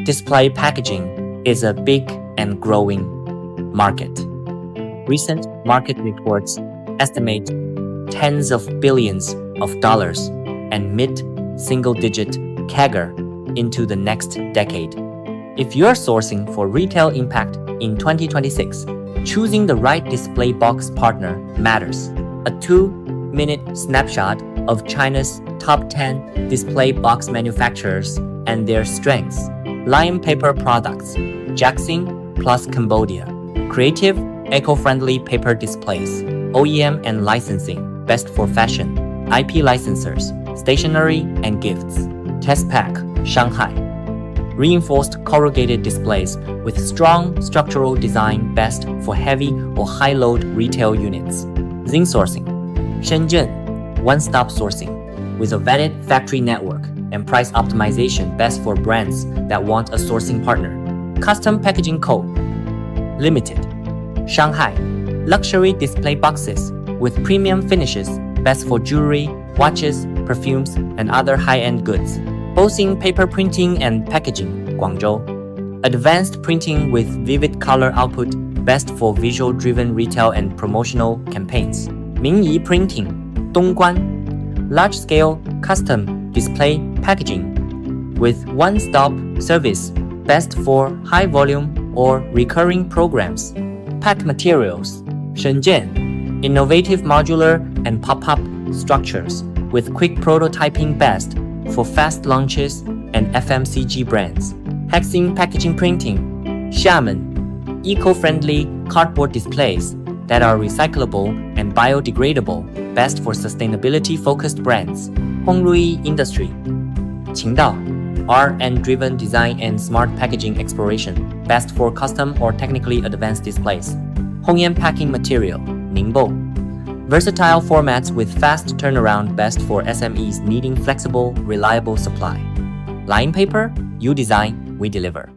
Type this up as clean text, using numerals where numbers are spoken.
Display packaging is a big and growing market. Recent market reports estimate tens of billions of dollars and mid-single-digit CAGR into the next decade. If you're sourcing for retail impact in 2026, choosing the right display box partner matters. A 2-minute snapshot of China's top 10 display box manufacturers and their strengths. Lion Paper Products, Jackson plus Cambodia. Creative, eco-friendly paper displays. OEM and licensing, best for fashion. IP licensors, stationery and gifts. Tesspack, Shanghai. Reinforced corrugated displays with strong structural design, best for heavy or high-load retail units. Zing Sourcing, Shenzhen, one-stop sourcing with a vetted factory network and price optimization, best for brands that want a sourcing partner. Custom Packaging Co. Limited, Shanghai, luxury display boxes with premium finishes, best for jewelry, watches, perfumes, and other high-end goods. Bosing Paper Printing and Packaging, Guangzhou. Advanced printing with vivid color output, best for visual-driven retail and promotional campaigns. Mingyi Printing, Dongguan. Large-scale custom display packaging with one-stop service, best for high-volume or recurring programs. Pack Materials, Shenzhen. Innovative modular and pop-up structures with quick prototyping, best for fast launches and FMCG brands. Hexing Packaging Printing, Xiamen. Eco-friendly cardboard displays that are recyclable and biodegradable, best for sustainability-focused brands. Hongrui Industry, Qingdao. R&driven design and smart packaging exploration, best for custom or technically advanced displays. Hongyan Packing Material, Ningbo. Versatile formats with fast turnaround, best for SMEs needing flexible, reliable supply. Lion Paper, you design, we deliver.